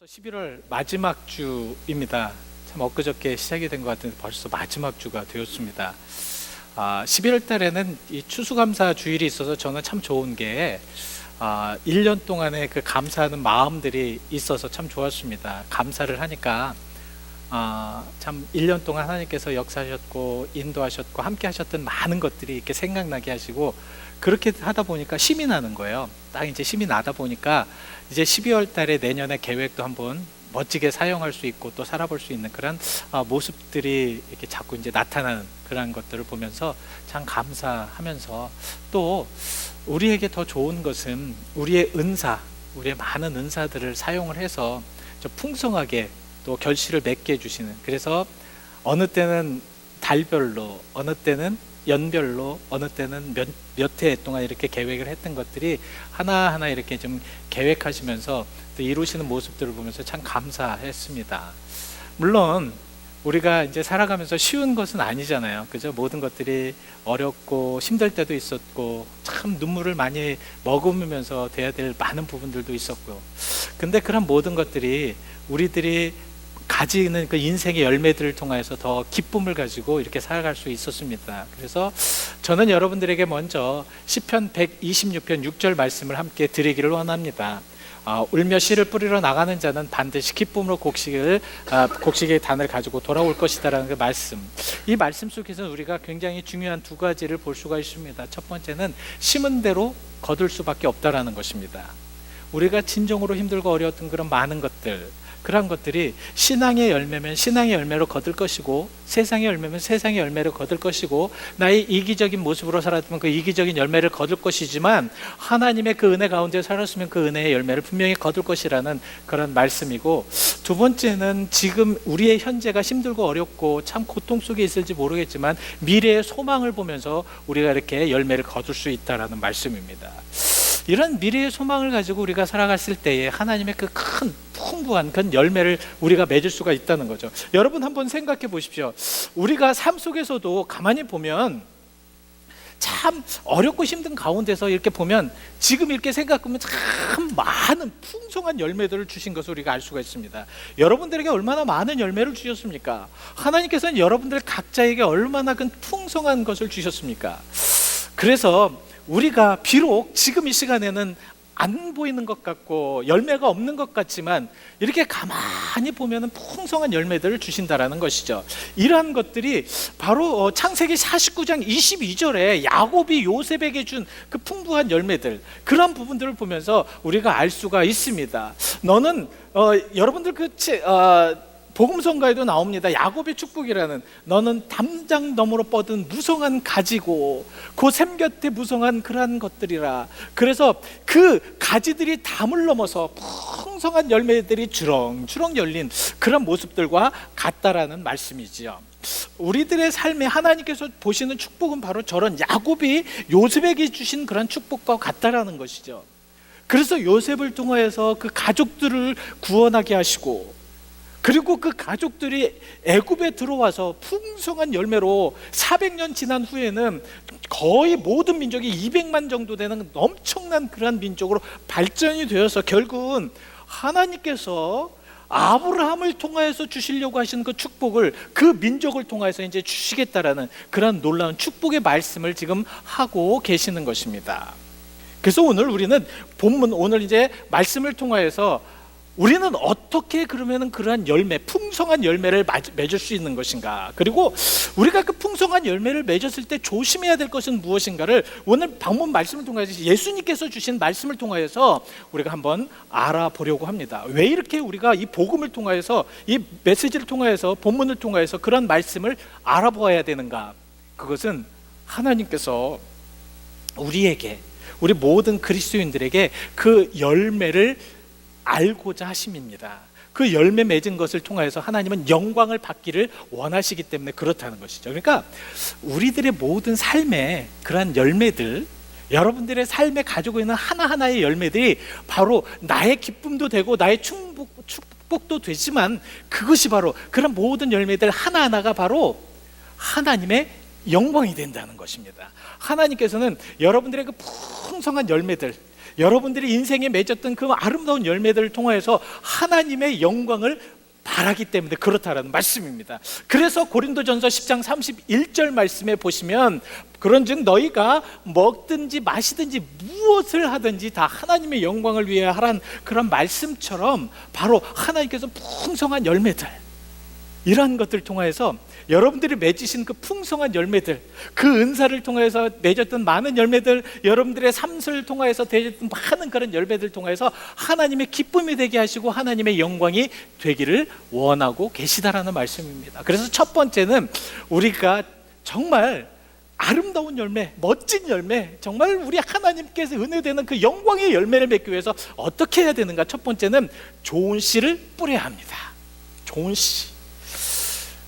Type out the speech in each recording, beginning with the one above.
11월 마지막 주입니다. 참 엊그저께 시작이 된 것 같은데 벌써 마지막 주가 되었습니다. 11월 달에는 이 추수감사 주일이 있어서 저는 참 좋은 게 1년 동안의 그 감사하는 마음들이 있어서 참 좋았습니다. 감사를 하니까 참 1년 동안 하나님께서 역사하셨고 인도하셨고 함께 하셨던 많은 것들이 이렇게 생각나게 하시고, 그렇게 하다 보니까 힘이 나는 거예요. 딱 이제 힘이 나다 보니까 이제 12월 달에 내년에 계획도 한번 멋지게 사용할 수 있고 또 살아볼 수 있는 그런 모습들이 이렇게 자꾸 이제 나타나는 그런 것들을 보면서 참 감사하면서, 또 우리에게 더 좋은 것은 우리의 은사, 우리의 많은 은사들을 사용을 해서 좀 풍성하게 또 결실을 맺게 해주시는, 그래서 어느 때는 달별로, 어느 때는 연별로, 어느 때는 몇 해 동안 이렇게 계획을 했던 것들이 하나하나 이렇게 좀 계획하시면서 또 이루시는 모습들을 보면서 참 감사했습니다. 물론 우리가 이제 살아가면서 쉬운 것은 아니잖아요. 그죠? 모든 것들이 어렵고 힘들 때도 있었고 참 눈물을 많이 머금으면서 돼야 될 많은 부분들도 있었고요. 근데 그런 모든 것들이 우리들이 가지는 그 인생의 열매들을 통해서 더 기쁨을 가지고 이렇게 살아갈 수 있었습니다. 그래서 저는 여러분들에게 먼저 시편 126편 6절 말씀을 함께 드리기를 원합니다. 울며 씨를 뿌리러 나가는 자는 반드시 기쁨으로 곡식의 단을 가지고 돌아올 것이다라는 그 말씀. 이 말씀 속에서 우리가 굉장히 중요한 두 가지를 볼 수가 있습니다. 첫 번째는 심은 대로 거둘 수밖에 없다라는 것입니다. 우리가 진정으로 힘들고 어려웠던 그런 많은 것들, 그런 것들이 신앙의 열매면 신앙의 열매로 거둘 것이고, 세상의 열매면 세상의 열매를 거둘 것이고, 나의 이기적인 모습으로 살았으면 그 이기적인 열매를 거둘 것이지만 하나님의 그 은혜 가운데 살았으면 그 은혜의 열매를 분명히 거둘 것이라는 그런 말씀이고, 두 번째는 지금 우리의 현재가 힘들고 어렵고 참 고통 속에 있을지 모르겠지만 미래의 소망을 보면서 우리가 이렇게 열매를 거둘 수 있다라는 말씀입니다. 이런 미래의 소망을 가지고 우리가 살아갔을 때에 하나님의 그 큰 풍부한 그런 열매를 우리가 맺을 수가 있다는 거죠. 여러분 한번 생각해 보십시오. 우리가 삶 속에서도 가만히 보면 참 어렵고 힘든 가운데서 이렇게 보면 지금 이렇게 생각하면 참 많은 풍성한 열매들을 주신 것을 우리가 알 수가 있습니다. 여러분들에게 얼마나 많은 열매를 주셨습니까? 하나님께서는 여러분들 각자에게 얼마나 큰 풍성한 것을 주셨습니까? 그래서 우리가 비록 지금 이 시간에는 안 보이는 것 같고 열매가 없는 것 같지만 이렇게 가만히 보면 풍성한 열매들을 주신다라는 것이죠. 이러한 것들이 바로 창세기 49장 22절에 야곱이 요셉에게 준 그 풍부한 열매들, 그런 부분들을 보면서 우리가 알 수가 있습니다. 너는 여러분들 복음성가에도 나옵니다. 야곱의 축복이라는, 너는 담장 너머로 뻗은 무성한 가지고 그 샘 곁에 무성한 그러한 것들이라. 그래서 그 가지들이 담을 넘어서 풍성한 열매들이 주렁주렁 열린 그런 모습들과 같다라는 말씀이지요. 우리들의 삶에 하나님께서 보시는 축복은 바로 저런 야곱이 요셉에게 주신 그런 축복과 같다라는 것이죠. 그래서 요셉을 통하여서 그 가족들을 구원하게 하시고, 그리고 그 가족들이 애굽에 들어와서 풍성한 열매로 400년 지난 후에는 거의 모든 민족이 200만 정도 되는 엄청난 그러한 민족으로 발전이 되어서 결국은 하나님께서 아브라함을 통하여서 주시려고 하시는 그 축복을 그 민족을 통하여서 이제 주시겠다라는 그런 놀라운 축복의 말씀을 지금 하고 계시는 것입니다. 그래서 오늘 우리는 본문, 오늘 이제 말씀을 통하여서 우리는 어떻게 그러면 그러한 열매, 풍성한 열매를 맺을 수 있는 것인가, 그리고 우리가 그 풍성한 열매를 맺었을 때 조심해야 될 것은 무엇인가를 오늘 방문 말씀을 통해서 예수님께서 주신 말씀을 통하여서 우리가 한번 알아보려고 합니다. 왜 이렇게 우리가 이 복음을 통하여서, 이 메시지를 통하여서, 본문을 통하여서 그런 말씀을 알아보아야 되는가? 그것은 하나님께서 우리에게, 우리 모든 그리스도인들에게 그 열매를 알고자 하심입니다. 그 열매 맺은 것을 통하여서 하나님은 영광을 받기를 원하시기 때문에 그렇다는 것이죠. 그러니까 우리들의 모든 삶의 그러한 열매들, 여러분들의 삶에 가지고 있는 하나하나의 열매들이 바로 나의 기쁨도 되고 나의 축복도 되지만, 그것이 바로 그런 모든 열매들 하나하나가 바로 하나님의 영광이 된다는 것입니다. 하나님께서는 여러분들의 그 풍성한 열매들, 여러분들이 인생에 맺었던 그 아름다운 열매들을 통하여서 하나님의 영광을 바라기 때문에 그렇다라는 말씀입니다. 그래서 고린도전서 10장 31절 말씀에 보시면 그런즉 너희가 먹든지 마시든지 무엇을 하든지 다 하나님의 영광을 위해 하란 그런 말씀처럼 바로 하나님께서 풍성한 열매들, 이러한 것들을 통하여서 여러분들이 맺으신 그 풍성한 열매들, 그 은사를 통해서 맺었던 많은 열매들, 여러분들의 삶을 통해서 맺었던 많은 그런 열매들을 통해서 하나님의 기쁨이 되게 하시고 하나님의 영광이 되기를 원하고 계시다라는 말씀입니다. 그래서 첫 번째는 우리가 정말 아름다운 열매, 멋진 열매, 정말 우리 하나님께서 은혜되는 그 영광의 열매를 맺기 위해서 어떻게 해야 되는가? 첫 번째는 좋은 씨를 뿌려야 합니다. 좋은 씨.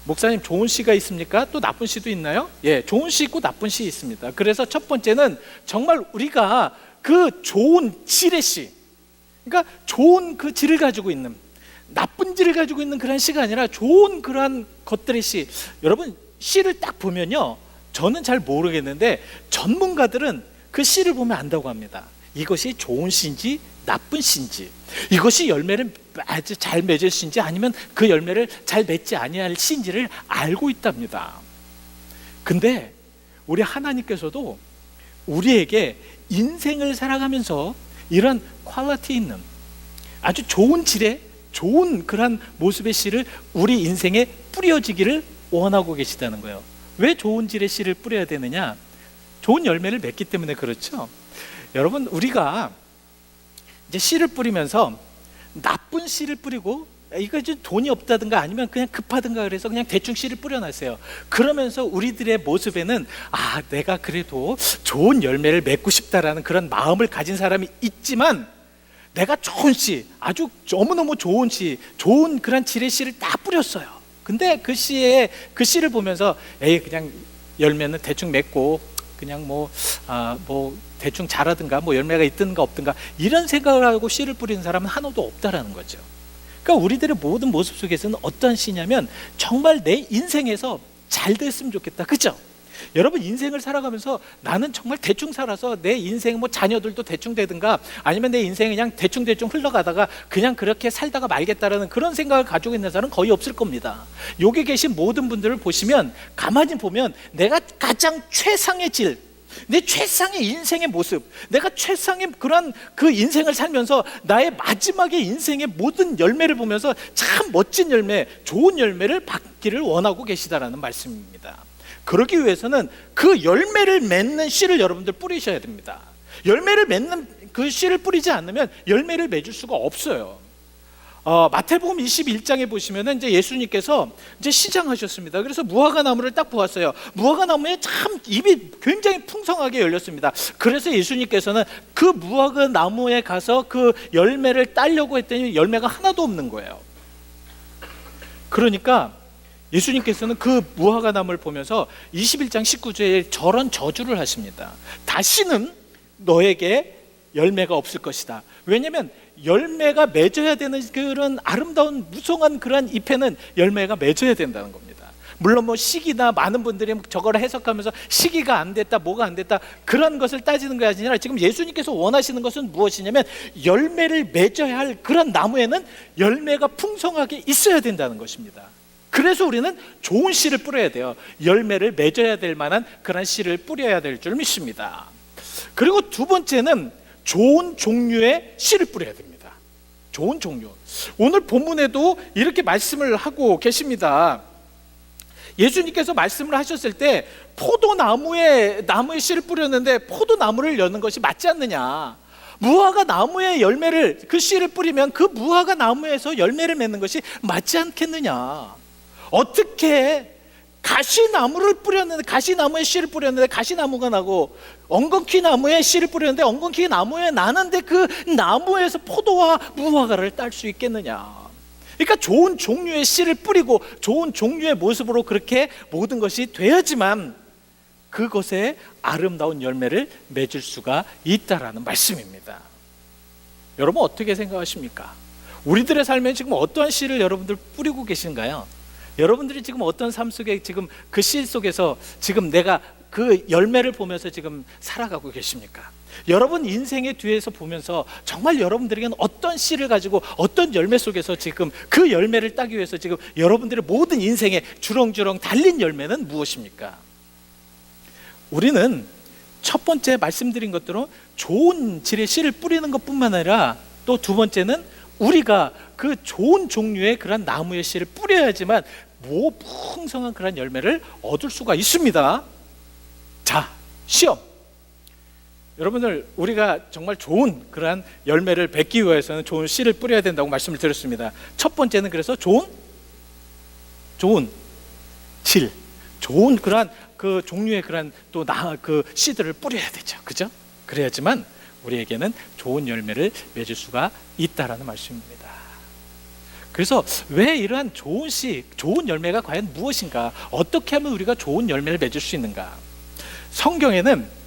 목사님, 좋은 씨가 있습니까? 또 나쁜 씨도 있나요? 예, 좋은 씨 있고 나쁜 씨 있습니다. 그래서 첫 번째는 정말 우리가 그 좋은 질의 씨, 그러니까 좋은 그 질을 가지고 있는, 나쁜 질을 가지고 있는 그런 씨가 아니라 좋은 그러한 것들의 씨. 여러분, 씨를 딱 보면요, 저는 잘 모르겠는데 전문가들은 그 씨를 보면 안다고 합니다. 이것이 좋은 씨인지 나쁜 씨인지, 이것이 열매를 아주 잘 맺을 씨인지 아니면 그 열매를 잘 맺지 아니할 씨인지를 알고 있답니다. 근데 우리 하나님께서도 우리에게 인생을 살아가면서 이런 퀄리티 있는 아주 좋은 질의 좋은 그런 모습의 씨를 우리 인생에 뿌려지기를 원하고 계시다는 거예요. 왜 좋은 질의 씨를 뿌려야 되느냐? 좋은 열매를 맺기 때문에 그렇죠. 여러분, 우리가 이제 씨를 뿌리면서 나쁜 씨를 뿌리고, 이거 좀 돈이 없다든가 아니면 그냥 급하든가 그래서 그냥 대충 씨를 뿌려놨어요. 그러면서 우리들의 모습에는 내가 그래도 좋은 열매를 맺고 싶다라는 그런 마음을 가진 사람이 있지만, 내가 좋은 씨, 아주 너무너무 좋은 씨, 좋은 그런 질의 씨를 딱 뿌렸어요. 근데 그 씨를 보면서 그냥 열매는 대충 맺고 그냥 뭐 대충 자라든가 뭐 열매가 있든가 없든가 이런 생각을 하고 씨를 뿌리는 사람은 하나도 없다라는 거죠. 그러니까 우리들의 모든 모습 속에서는 어떤 씨냐면 정말 내 인생에서 잘 됐으면 좋겠다, 그죠? 여러분, 인생을 살아가면서 나는 정말 대충 살아서 내 인생 뭐 자녀들도 대충 되든가 아니면 내 인생이 그냥 대충 흘러가다가 그냥 그렇게 살다가 말겠다라는 그런 생각을 가지고 있는 사람은 거의 없을 겁니다. 여기 계신 모든 분들을 보시면 가만히 보면 내가 가장 최상의 질, 내 최상의 인생의 모습, 내가 최상의 그런 그 인생을 살면서 나의 마지막의 인생의 모든 열매를 보면서 참 멋진 열매, 좋은 열매를 받기를 원하고 계시다라는 말씀입니다. 그러기 위해서는 그 열매를 맺는 씨를 여러분들 뿌리셔야 됩니다. 열매를 맺는 그 씨를 뿌리지 않으면 열매를 맺을 수가 없어요. 마태복음 21장에 보시면은 이제 예수님께서 이제 시장하셨습니다. 그래서 무화과 나무를 딱 보았어요. 무화과 나무에 참 잎이 굉장히 풍성하게 열렸습니다. 그래서 예수님께서는 그 무화과 나무에 가서 그 열매를 따려고 했더니 열매가 하나도 없는 거예요. 그러니까 예수님께서는 그 무화과 나무를 보면서 21장 19절에 저런 저주를 하십니다. 다시는 너에게 열매가 없을 것이다. 왜냐하면 열매가 맺어야 되는 그런 아름다운 무성한 그런 잎에는 열매가 맺어야 된다는 겁니다. 물론 뭐 시기나 많은 분들이 저걸 해석하면서 시기가 안 됐다, 뭐가 안 됐다 그런 것을 따지는 것이 아니라 지금 예수님께서 원하시는 것은 무엇이냐면 열매를 맺어야 할 그런 나무에는 열매가 풍성하게 있어야 된다는 것입니다. 그래서 우리는 좋은 씨를 뿌려야 돼요. 열매를 맺어야 될 만한 그런 씨를 뿌려야 될 줄 믿습니다. 그리고 두 번째는 좋은 종류의 씨를 뿌려야 됩니다. 좋은 종류. 오늘 본문에도 이렇게 말씀을 하고 계십니다. 예수님께서 말씀을 하셨을 때 포도나무에 씨를 뿌렸는데 포도나무를 여는 것이 맞지 않느냐, 무화과 나무에 열매를 그 씨를 뿌리면 그 무화과 나무에서 열매를 맺는 것이 맞지 않겠느냐. 어떻게 가시나무를 뿌렸는데, 가시나무에 씨를 뿌렸는데 가시나무가 나고, 엉겅퀴 나무에 씨를 뿌렸는데 엉겅퀴 나무에 나는데 그 나무에서 포도와 무화과를 딸 수 있겠느냐. 그러니까 좋은 종류의 씨를 뿌리고 좋은 종류의 모습으로 그렇게 모든 것이 돼야지만 그것에 아름다운 열매를 맺을 수가 있다라는 말씀입니다. 여러분, 어떻게 생각하십니까? 우리들의 삶에 지금 어떠한 씨를 여러분들 뿌리고 계신가요? 여러분들이 지금 어떤 삶 속에 지금 그 씨 속에서 지금 내가 그 열매를 보면서 지금 살아가고 계십니까? 여러분 인생의 뒤에서 보면서 정말 여러분들에게는 어떤 씨를 가지고 어떤 열매 속에서 지금 그 열매를 따기 위해서 지금 여러분들의 모든 인생에 주렁주렁 달린 열매는 무엇입니까? 우리는 첫 번째 말씀드린 것대로 좋은 질의 씨를 뿌리는 것뿐만 아니라 또 두 번째는 우리가 그 좋은 종류의 그런 나무의 씨를 뿌려야지만 풍성한 그런 열매를 얻을 수가 있습니다. 자, 시험. 여러분들, 우리가 정말 좋은 그러한 열매를 맺기 위해서는 좋은 씨를 뿌려야 된다고 말씀을 드렸습니다. 첫 번째는 그래서 좋은 질, 좋은 그러한 그 종류의 그러한 또 그 씨들을 뿌려야 되죠. 그죠? 그래야지만 우리에게는 좋은 열매를 맺을 수가 있다라는 말씀입니다. 그래서 왜 이러한 좋은 씨, 좋은 열매가 과연 무엇인가? 어떻게 하면 우리가 좋은 열매를 맺을 수 있는가? 성경에는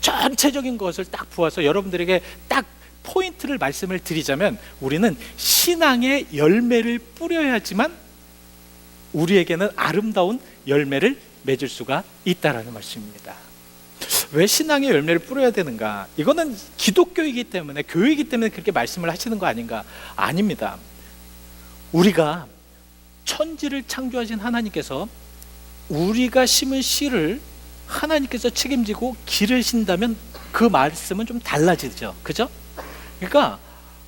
전체적인 것을 딱 보아서 여러분들에게 딱 포인트를 말씀을 드리자면, 우리는 신앙의 열매를 뿌려야지만 우리에게는 아름다운 열매를 맺을 수가 있다라는 말씀입니다. 왜 신앙의 열매를 뿌려야 되는가? 이거는 기독교이기 때문에, 교회이기 때문에 그렇게 말씀을 하시는 거 아닌가? 아닙니다. 우리가 천지를 창조하신 하나님께서 우리가 심은 씨를 하나님께서 책임지고 기르신다면 그 말씀은 좀 달라지죠. 그죠? 그러니까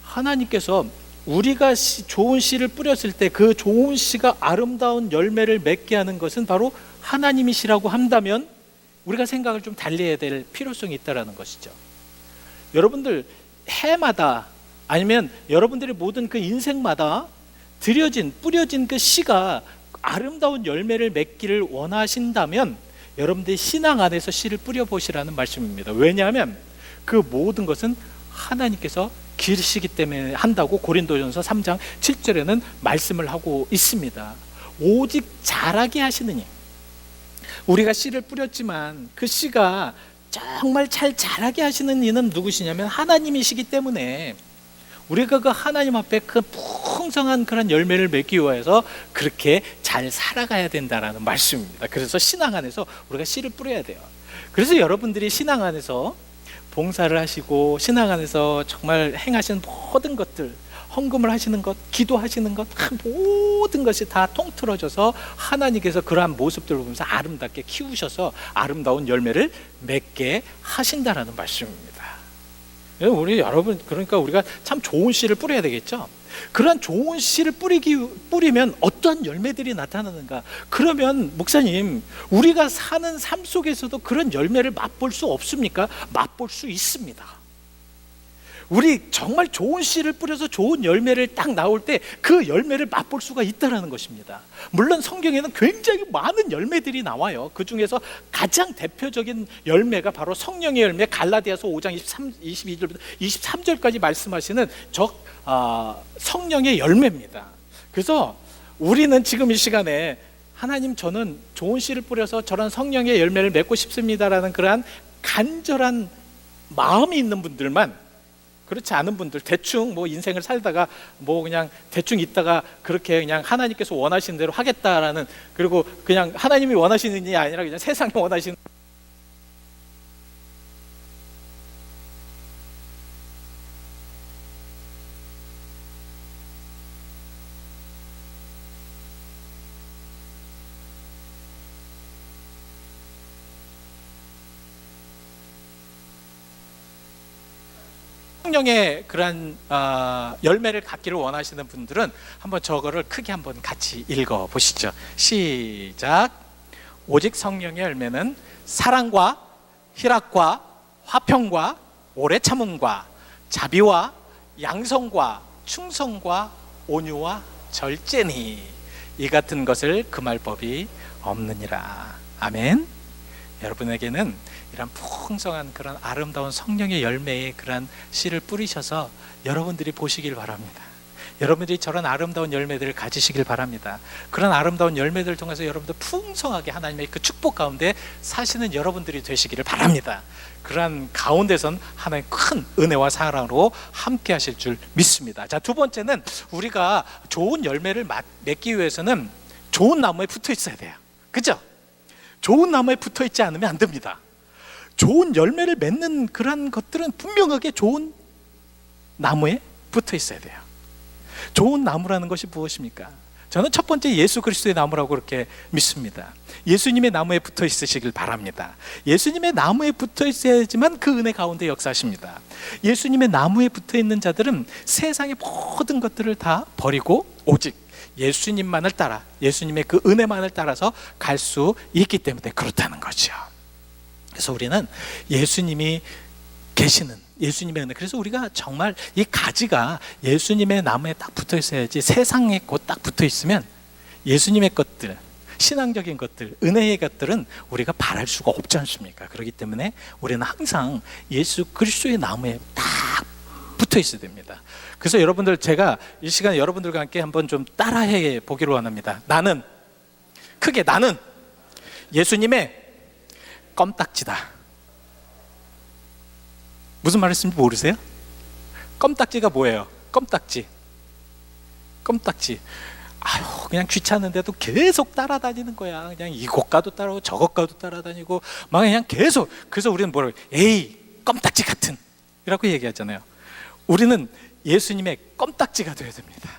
하나님께서 우리가 좋은 씨를 뿌렸을 때 그 좋은 씨가 아름다운 열매를 맺게 하는 것은 바로 하나님이시라고 한다면 우리가 생각을 좀 달리해야 될 필요성이 있다는 것이죠. 여러분들 해마다 아니면 여러분들의 모든 그 인생마다 뿌려진 그 씨가 아름다운 열매를 맺기를 원하신다면 여러분들이 신앙 안에서 씨를 뿌려보시라는 말씀입니다. 왜냐하면 그 모든 것은 하나님께서 기르시기 때문에 한다고 고린도전서 3장 7절에는 말씀을 하고 있습니다. 오직 자라게 하시느니, 우리가 씨를 뿌렸지만 그 씨가 정말 잘 자라게 하시는 이는 누구시냐면 하나님이시기 때문에 우리가 그 하나님 앞에 그 풍성한 그런 열매를 맺기 위해서 그렇게 잘 살아가야 된다라는 말씀입니다. 그래서 신앙 안에서 우리가 씨를 뿌려야 돼요. 그래서 여러분들이 신앙 안에서 봉사를 하시고 신앙 안에서 정말 행하시는 모든 것들, 헌금을 하시는 것, 기도하시는 것, 모든 것이 다 통틀어져서 하나님께서 그러한 모습들을 보면서 아름답게 키우셔서 아름다운 열매를 맺게 하신다라는 말씀입니다. 여러분, 그러니까 우리가 참 좋은 씨를 뿌려야 되겠죠. 그러한 좋은 씨를 뿌리면 어떠한 열매들이 나타나는가? 그러면 목사님, 우리가 사는 삶 속에서도 그런 열매를 맛볼 수 없습니까? 맛볼 수 있습니다. 우리 정말 좋은 씨를 뿌려서 좋은 열매를 딱 나올 때 그 열매를 맛볼 수가 있다는 것입니다. 물론 성경에는 굉장히 많은 열매들이 나와요. 그 중에서 가장 대표적인 열매가 바로 성령의 열매, 갈라디아서 5장 22절부터 23절까지 말씀하시는 성령의 열매입니다. 그래서 우리는 지금 이 시간에 하나님, 저는 좋은 씨를 뿌려서 저런 성령의 열매를 맺고 싶습니다라는 그러한 간절한 마음이 있는 분들만, 그렇지 않은 분들, 대충 뭐 인생을 살다가 뭐 그냥 대충 있다가 그렇게 그냥 하나님께서 원하시는 대로 하겠다라는, 그리고 그냥 하나님이 원하시는 게 아니라 그냥 세상이 원하시는 성령의 그런 열매를 갖기를 원하시는 분들은 한번 저거를 크게 한번 같이 읽어 보시죠. 시작. 오직 성령의 열매는 사랑과 희락과 화평과 오래 참음과 자비와 양성과 충성과 온유와 절제니 이 같은 것을 금할 법이 없느니라. 아멘. 여러분에게는 이런 풍성한 그런 아름다운 성령의 열매의 그런 씨를 뿌리셔서 여러분들이 보시길 바랍니다. 여러분들이 저런 아름다운 열매들을 가지시길 바랍니다. 그런 아름다운 열매들을 통해서 여러분들 풍성하게 하나님의 그 축복 가운데 사시는 여러분들이 되시기를 바랍니다. 그러한 가운데선 하나님의 큰 은혜와 사랑으로 함께 하실 줄 믿습니다. 자, 두 번째는 우리가 좋은 열매를 맺기 위해서는 좋은 나무에 붙어 있어야 돼요. 그죠? 좋은 나무에 붙어 있지 않으면 안 됩니다. 좋은 열매를 맺는 그런 것들은 분명하게 좋은 나무에 붙어 있어야 돼요. 좋은 나무라는 것이 무엇입니까? 저는 첫 번째 예수 그리스도의 나무라고 그렇게 믿습니다. 예수님의 나무에 붙어 있으시길 바랍니다. 예수님의 나무에 붙어 있어야지만 그 은혜 가운데 역사하십니다. 예수님의 나무에 붙어 있는 자들은 세상의 모든 것들을 다 버리고 오직 예수님만을 따라, 예수님의 그 은혜만을 따라서 갈 수 있기 때문에 그렇다는 거죠. 그래서 우리는 예수님이 계시는 예수님의 은혜, 그래서 우리가 정말 이 가지가 예수님의 나무에 딱 붙어 있어야지, 세상에 곧 딱 붙어 있으면 예수님의 것들, 신앙적인 것들, 은혜의 것들은 우리가 바랄 수가 없지 않습니까? 그렇기 때문에 우리는 항상 예수 그리스도의 나무에 딱 붙어 있어야 됩니다. 그래서 여러분들, 제가 이 시간에 여러분들과 함께 한번 좀 따라해 보기로 원합니다. 나는, 크게 나는 예수님의 껌딱지다. 무슨 말했는지 모르세요? 껌딱지가 뭐예요? 껌딱지. 아유, 그냥 귀찮은데도 계속 따라다니는 거야. 그냥 이곳 가도 따라오고 저곳 가도 따라다니고 막 그냥 계속. 그래서 우리는 뭐라고, 에이 껌딱지 같은 이라고 얘기하잖아요. 우리는 예수님의 껌딱지가 되어야 됩니다.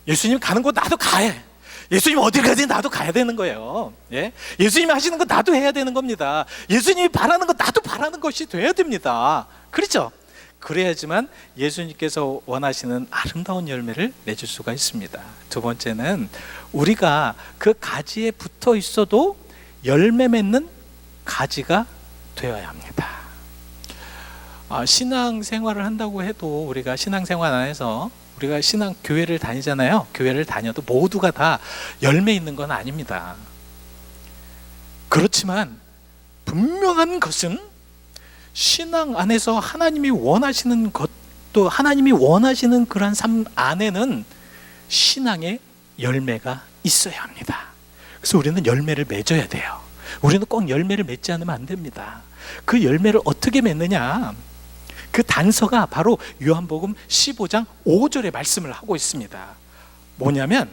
예수님 가는 곳 나도 가야 해. 예수님 어딜 가든 나도 가야 되는 거예요. 예? 예수님이 하시는 거 나도 해야 되는 겁니다. 예수님이 바라는 거 나도 바라는 것이 돼야 됩니다. 그렇죠? 그래야지만 예수님께서 원하시는 아름다운 열매를 맺을 수가 있습니다. 두 번째는 우리가 그 가지에 붙어 있어도 열매 맺는 가지가 되어야 합니다. 신앙생활을 한다고 해도 우리가 신앙생활 안에서 우리가 교회를 다니잖아요. 교회를 다녀도 모두가 다 열매 있는 건 아닙니다. 그렇지만 분명한 것은 신앙 안에서 하나님이 원하시는 것도, 하나님이 원하시는 그런 삶 안에는 신앙의 열매가 있어야 합니다. 그래서 우리는 열매를 맺어야 돼요. 우리는 꼭 열매를 맺지 않으면 안 됩니다. 그 열매를 어떻게 맺느냐? 그 단서가 바로 요한복음 15장 5절의 말씀을 하고 있습니다. 뭐냐면,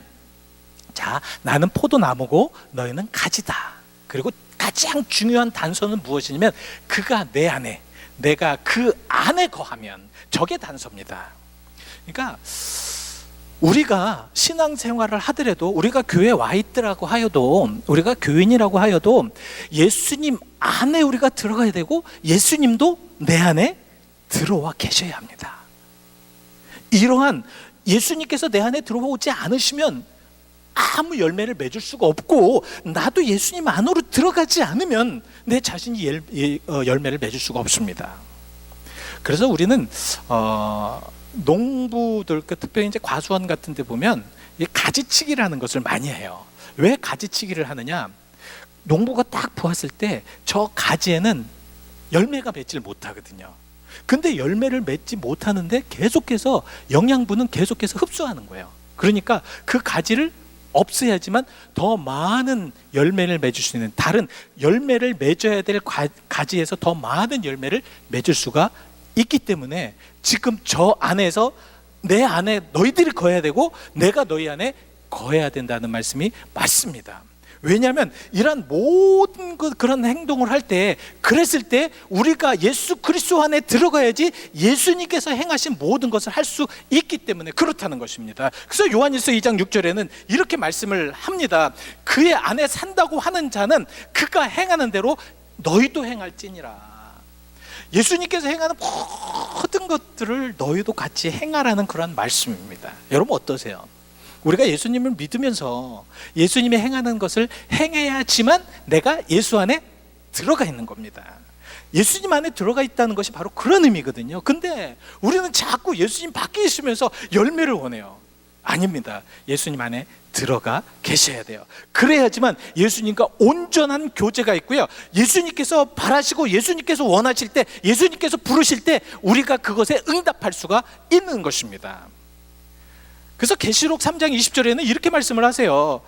자, 나는 포도나무고 너희는 가지다. 그리고 가장 중요한 단서는 무엇이냐면, 그가 내 안에, 내가 그 안에 거하면, 저게 단서입니다. 그러니까 우리가 신앙생활을 하더라도, 우리가 교회에 와 있더라고 하여도, 우리가 교인이라고 하여도 예수님 안에 우리가 들어가야 되고 예수님도 내 안에 들어와 계셔야 합니다. 이러한 예수님께서 내 안에 들어오지 않으시면 아무 열매를 맺을 수가 없고, 나도 예수님 안으로 들어가지 않으면 내 자신이 열매를 맺을 수가 없습니다. 그래서 우리는 농부들, 특별히 이제 과수원 같은 데 보면 이 가지치기라는 것을 많이 해요. 왜 가지치기를 하느냐? 농부가 딱 보았을 때 저 가지에는 열매가 맺질 못하거든요. 근데 열매를 맺지 못하는데 계속해서 영양분은 계속해서 흡수하는 거예요. 그러니까 그 가지를 없애야지만 더 많은 열매를 맺을 수 있는, 다른 열매를 맺어야 될 가지에서 더 많은 열매를 맺을 수가 있기 때문에 지금 저 안에서, 내 안에 너희들이 거해야 되고 내가 너희 안에 거해야 된다는 말씀이 맞습니다. 왜냐하면 이런 모든 그런 행동을 할 때, 그랬을 때 우리가 예수 그리스도 안에 들어가야지 예수님께서 행하신 모든 것을 할 수 있기 때문에 그렇다는 것입니다. 그래서 요한일서 2장 6절에는 이렇게 말씀을 합니다. 그의 안에 산다고 하는 자는 그가 행하는 대로 너희도 행할지니라. 예수님께서 행하는 모든 것들을 너희도 같이 행하라는 그런 말씀입니다. 여러분 어떠세요? 우리가 예수님을 믿으면서 예수님이 행하는 것을 행해야지만 내가 예수 안에 들어가 있는 겁니다. 예수님 안에 들어가 있다는 것이 바로 그런 의미거든요. 근데 우리는 자꾸 예수님 밖에 있으면서 열매를 원해요. 아닙니다. 예수님 안에 들어가 계셔야 돼요. 그래야지만 예수님과 온전한 교제가 있고요, 예수님께서 바라시고 예수님께서 원하실 때, 예수님께서 부르실 때 우리가 그것에 응답할 수가 있는 것입니다. 그래서 계시록 3장 20절에는 이렇게 말씀을 하세요.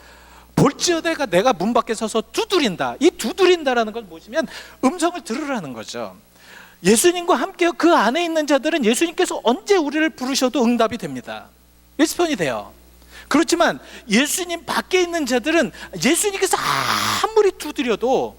볼지어다가 내가 문 밖에 서서 두드린다. 이 두드린다라는 건 뭐냐면 음성을 들으라는 거죠. 예수님과 함께 그 안에 있는 자들은 예수님께서 언제 우리를 부르셔도 응답이 됩니다. 리스폰이 돼요. 그렇지만 예수님 밖에 있는 자들은 예수님께서 아무리 두드려도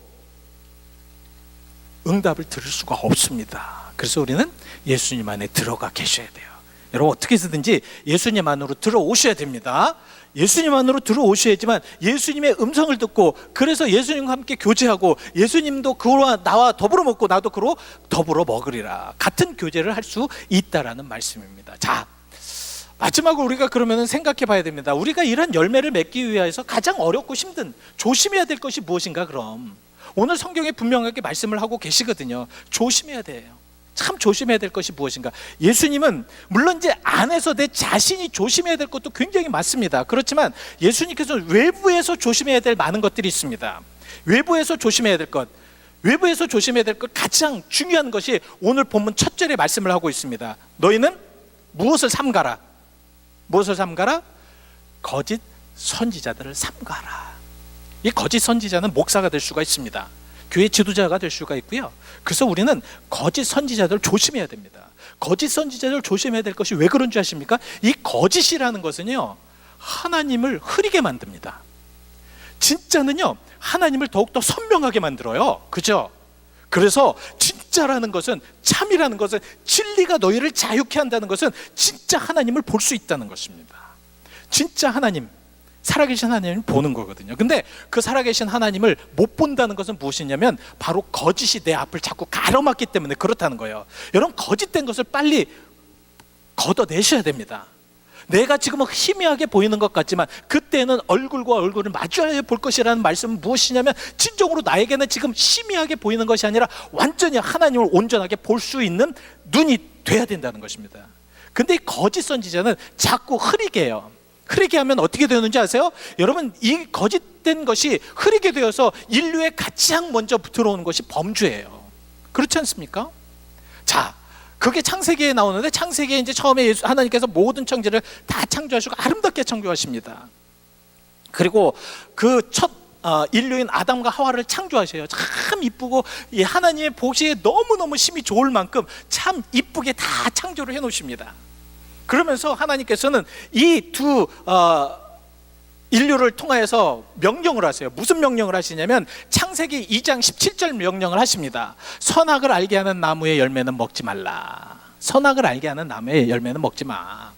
응답을 들을 수가 없습니다. 그래서 우리는 예수님 안에 들어가 계셔야 돼요. 여러분 어떻게 해서든지 예수님 안으로 들어오셔야 됩니다. 예수님 안으로 들어오셔야지만 예수님의 음성을 듣고, 그래서 예수님과 함께 교제하고, 예수님도 그와 나와 더불어 먹고 나도 그로 더불어 먹으리라, 같은 교제를 할 수 있다라는 말씀입니다. 자, 마지막으로 우리가 그러면 생각해 봐야 됩니다. 우리가 이런 열매를 맺기 위해서 가장 어렵고 힘든, 조심해야 될 것이 무엇인가? 그럼 오늘 성경에 분명하게 말씀을 하고 계시거든요. 조심해야 돼요. 참 조심해야 될 것이 무엇인가? 예수님은 물론 이제 안에서 내 자신이 조심해야 될 것도 굉장히 많습니다. 그렇지만 예수님께서는 외부에서 조심해야 될 많은 것들이 있습니다. 외부에서 조심해야 될 것, 외부에서 조심해야 될 것, 가장 중요한 것이 오늘 본문 첫 절에 말씀을 하고 있습니다. 너희는 무엇을 삼가라? 무엇을 삼가라? 거짓 선지자들을 삼가라. 이 거짓 선지자는 목사가 될 수가 있습니다. 교회 지도자가 될 수가 있고요. 그래서 우리는 거짓 선지자들을 조심해야 됩니다. 거짓 선지자들을 조심해야 될 것이 왜 그런 줄 아십니까? 이 거짓이라는 것은요, 하나님을 흐리게 만듭니다. 진짜는요, 하나님을 더욱더 선명하게 만들어요. 그죠? 그래서 진짜라는 것은, 참이라는 것은, 진리가 너희를 자유케 한다는 것은 진짜 하나님을 볼 수 있다는 것입니다. 진짜 하나님, 살아계신 하나님을 보는 거거든요. 근데 그 살아계신 하나님을 못 본다는 것은 무엇이냐면 바로 거짓이 내 앞을 자꾸 가로막기 때문에 그렇다는 거예요. 여러분, 거짓된 것을 빨리 걷어내셔야 됩니다. 내가 지금은 희미하게 보이는 것 같지만 그때는 얼굴과 얼굴을 마주하여 볼 것이라는 말씀은 무엇이냐면, 진정으로 나에게는 지금 희미하게 보이는 것이 아니라 완전히 하나님을 온전하게 볼 수 있는 눈이 돼야 된다는 것입니다. 근데 이 거짓 선지자는 자꾸 흐리게 해요. 흐리게 하면 어떻게 되는지 아세요? 여러분, 이 거짓된 것이 흐리게 되어서 인류에 가장 먼저 들어오는 것이 범죄예요. 그렇지 않습니까? 자, 그게 창세기에 나오는데, 창세기에 이제 처음에 하나님께서 모든 천지를 다 창조하시고 아름답게 창조하십니다. 그리고 그 첫 인류인 아담과 하와를 창조하셔요. 참 이쁘고 하나님의 보시기에 너무너무 심히 좋을 만큼 참 이쁘게 다 창조를 해놓으십니다. 그러면서 하나님께서는 이 두 인류를 통하여서 명령을 하세요. 무슨 명령을 하시냐면 창세기 2장 17절 명령을 하십니다. 선악을 알게 하는 나무의 열매는 먹지 말라. 선악을 알게 하는 나무의 열매는 먹지 마.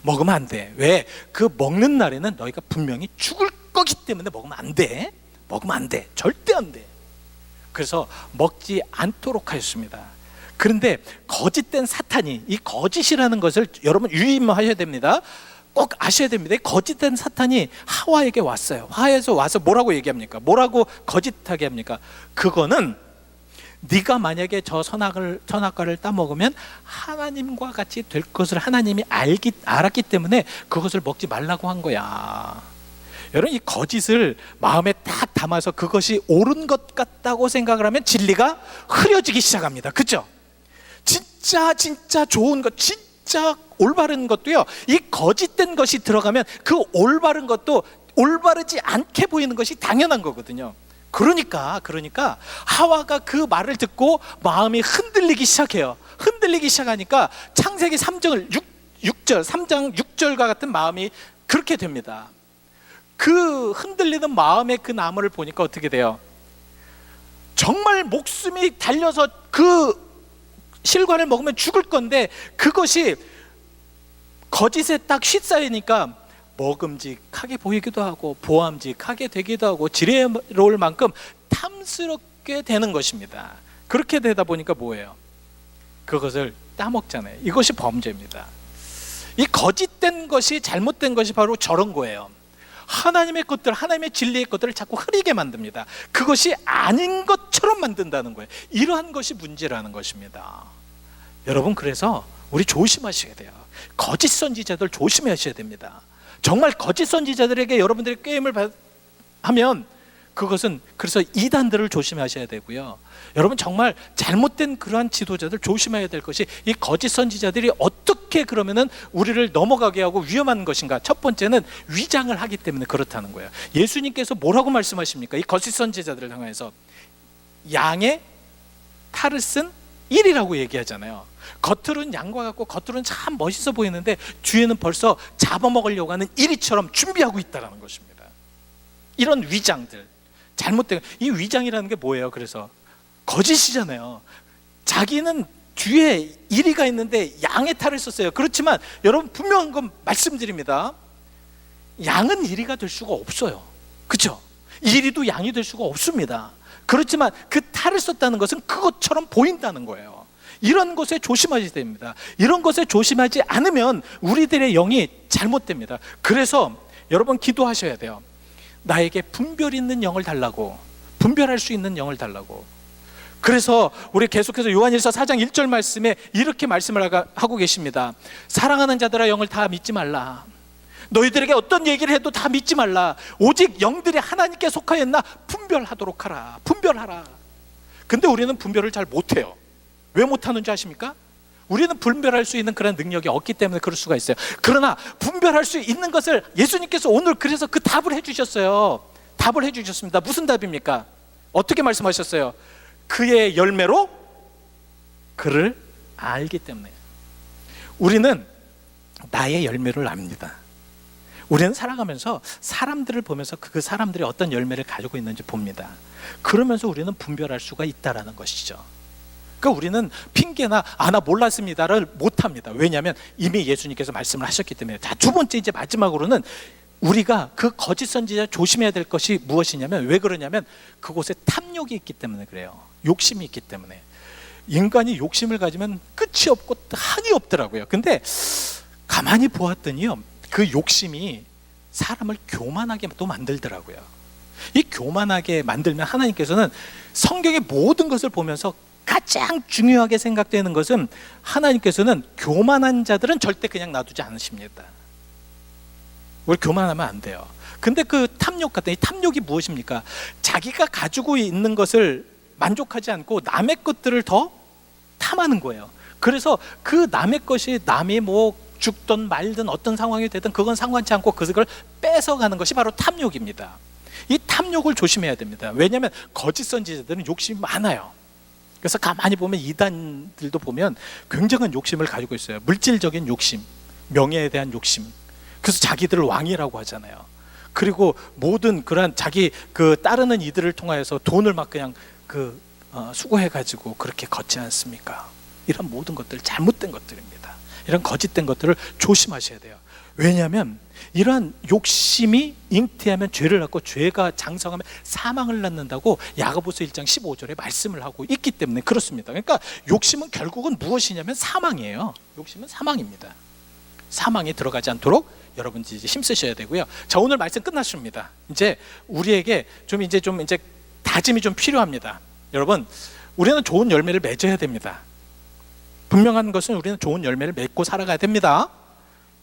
먹으면 안 돼. 왜? 그 먹는 날에는 너희가 분명히 죽을 거기 때문에 먹으면 안 돼. 먹으면 안 돼. 절대 안 돼. 그래서 먹지 않도록 하였습니다. 그런데 거짓된 사탄이, 이 거짓이라는 것을 여러분 유의하셔야 됩니다. 꼭 아셔야 됩니다. 거짓된 사탄이 하와에게 왔어요. 하와에서 와서 뭐라고 얘기합니까? 뭐라고 거짓하게 합니까? 그거는 네가 만약에 저 선악과를 따먹으면 하나님과 같이 될 것을 하나님이 알았기 때문에 그것을 먹지 말라고 한 거야. 여러분, 이 거짓을 마음에 딱 담아서 그것이 옳은 것 같다고 생각을 하면 진리가 흐려지기 시작합니다. 그렇죠? 진짜 좋은 것, 진짜 올바른 것도요, 이 거짓된 것이 들어가면 그 올바른 것도 올바르지 않게 보이는 것이 당연한 거거든요. 그러니까 하와가 그 말을 듣고 마음이 흔들리기 시작해요. 흔들리기 시작하니까 창세기 3장 6절과 같은 마음이 그렇게 됩니다. 그 흔들리는 마음의 그 나무를 보니까 어떻게 돼요? 정말 목숨이 달려서 그 실과를 먹으면 죽을 건데 그것이 거짓에 딱 휩싸이니까 먹음직하게 보이기도 하고 보암직하게 되기도 하고 지혜로울 만큼 탐스럽게 되는 것입니다. 그렇게 되다 보니까 뭐예요? 그것을 따먹잖아요. 이것이 범죄입니다. 이 거짓된 것이, 잘못된 것이 바로 저런 거예요. 하나님의 것들, 하나님의 진리의 것들을 자꾸 흐리게 만듭니다. 그것이 아닌 것처럼 만든다는 거예요. 이러한 것이 문제라는 것입니다. 여러분, 그래서 우리 조심하셔야 돼요. 거짓 선지자들 조심하셔야 됩니다. 정말 거짓 선지자들에게 여러분들이 게임을 하면 그것은, 그래서 이단들을 조심하셔야 되고요. 여러분, 정말 잘못된 그러한 지도자들 조심해야 될 것이, 이 거짓 선지자들이 어떻게 그러면은 우리를 넘어가게 하고 위험한 것인가? 첫 번째는 위장을 하기 때문에 그렇다는 거예요. 예수님께서 뭐라고 말씀하십니까? 이 거짓 선지자들을 향해서 양의 탈을 쓴 일이라고 얘기하잖아요. 겉으로는 양과 같고 겉으로는 참 멋있어 보이는데 뒤에는 벌써 잡아먹으려고 하는 이리처럼 준비하고 있다는 것입니다. 이런 위장들, 잘못된 이 위장이라는 게 뭐예요? 그래서 거짓이잖아요. 자기는 뒤에 이리가 있는데 양의 탈을 썼어요. 그렇지만 여러분 분명한 건 말씀드립니다. 양은 이리가 될 수가 없어요. 그렇죠? 이리도 양이 될 수가 없습니다. 그렇지만 그 탈을 썼다는 것은 그것처럼 보인다는 거예요. 이런 것에 조심하셔야 됩니다. 이런 것에 조심하지 않으면 우리들의 영이 잘못됩니다. 그래서 여러분 기도하셔야 돼요. 나에게 분별 있는 영을 달라고, 분별할 수 있는 영을 달라고. 그래서 우리 계속해서 요한일서 4장 1절 말씀에 이렇게 말씀을 하고 계십니다. 사랑하는 자들아, 영을 다 믿지 말라. 너희들에게 어떤 얘기를 해도 다 믿지 말라. 오직 영들이 하나님께 속하였나 분별하도록 하라. 분별하라. 근데 우리는 분별을 잘 못해요. 왜 못하는지 아십니까? 우리는 분별할 수 있는 그런 능력이 없기 때문에 그럴 수가 있어요. 그러나 분별할 수 있는 것을 예수님께서 오늘 그래서 그 답을 해주셨어요. 답을 해주셨습니다. 무슨 답입니까? 어떻게 말씀하셨어요? 그의 열매로 그를 알기 때문에. 우리는 나의 열매를 압니다. 우리는 살아가면서 사람들을 보면서 그 사람들이 어떤 열매를 가지고 있는지 봅니다. 그러면서 우리는 분별할 수가 있다는 것이죠. 그러니까 우리는 핑계나 나 몰랐습니다를 못합니다. 왜냐하면 이미 예수님께서 말씀을 하셨기 때문에. 자, 두 번째 이제 마지막으로는 우리가 그 거짓 선지자 조심해야 될 것이 무엇이냐면, 왜 그러냐면 그곳에 탐욕이 있기 때문에 그래요. 욕심이 있기 때문에. 인간이 욕심을 가지면 끝이 없고 한이 없더라고요. 근데 가만히 보았더니요, 그 욕심이 사람을 교만하게 또 만들더라고요. 이 교만하게 만들면 하나님께서는 성경의 모든 것을 보면서 가장 중요하게 생각되는 것은, 하나님께서는 교만한 자들은 절대 그냥 놔두지 않으십니다. 우리 교만하면 안 돼요. 근데 그 탐욕 같은, 이 탐욕이 무엇입니까? 자기가 가지고 있는 것을 만족하지 않고 남의 것들을 더 탐하는 거예요. 그래서 그 남의 것이, 남이 뭐 죽든 말든 어떤 상황이 되든 그건 상관치 않고 그걸 뺏어가는 것이 바로 탐욕입니다. 이 탐욕을 조심해야 됩니다. 왜냐하면 거짓 선지자들은 욕심이 많아요. 그래서 가만히 보면 이단들도 보면 굉장한 욕심을 가지고 있어요. 물질적인 욕심, 명예에 대한 욕심. 그래서 자기들을 왕이라고 하잖아요. 그리고 모든 그런 자기 그 따르는 이들을 통하여서 돈을 막 그냥 수고해가지고 그렇게 걷지 않습니까? 이런 모든 것들 잘못된 것들입니다. 이런 거짓된 것들을 조심하셔야 돼요. 왜냐하면 이러한 욕심이 잉태하면 죄를 낳고, 죄가 장성하면 사망을 낳는다고 야고보서 1장 15절에 말씀을 하고 있기 때문에 그렇습니다. 그러니까 욕심은 결국은 무엇이냐면 사망이에요. 욕심은 사망입니다. 사망에 들어가지 않도록 여러분들이 이제 힘쓰셔야 되고요. 자, 오늘 말씀 끝났습니다. 이제 우리에게 좀 다짐이 좀 필요합니다. 여러분, 우리는 좋은 열매를 맺어야 됩니다. 분명한 것은 우리는 좋은 열매를 맺고 살아가야 됩니다.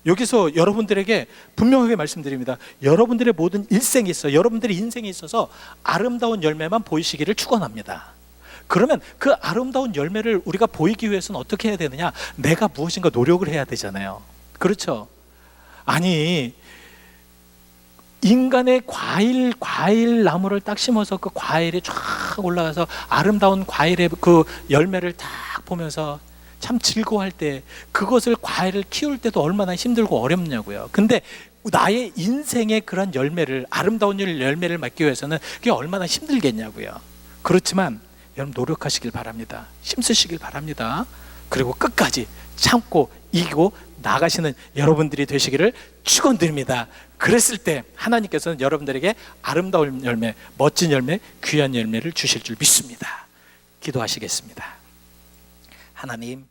여기서 여러분들에게 분명하게 말씀드립니다. 여러분들의 모든 일생이 있어, 여러분들의 인생에 있어서 아름다운 열매만 보이시기를 축원합니다. 그러면 그 아름다운 열매를 우리가 보이기 위해서는 어떻게 해야 되느냐? 내가 무엇인가 노력을 해야 되잖아요. 그렇죠? 아니, 인간의 과일 나무를 딱 심어서 그 과일이 쫙 올라가서 아름다운 과일의 그 열매를 딱 보면서 참 즐거워할 때, 그것을 과일을 키울 때도 얼마나 힘들고 어렵냐고요. 근데 나의 인생의 그런 열매를, 아름다운 열매를 맺기 위해서는 그게 얼마나 힘들겠냐고요. 그렇지만 여러분 노력하시길 바랍니다. 힘쓰시길 바랍니다. 그리고 끝까지 참고 이기고 나가시는 여러분들이 되시기를 축원드립니다. 그랬을 때 하나님께서는 여러분들에게 아름다운 열매, 멋진 열매, 귀한 열매를 주실 줄 믿습니다. 기도하시겠습니다. 하나님,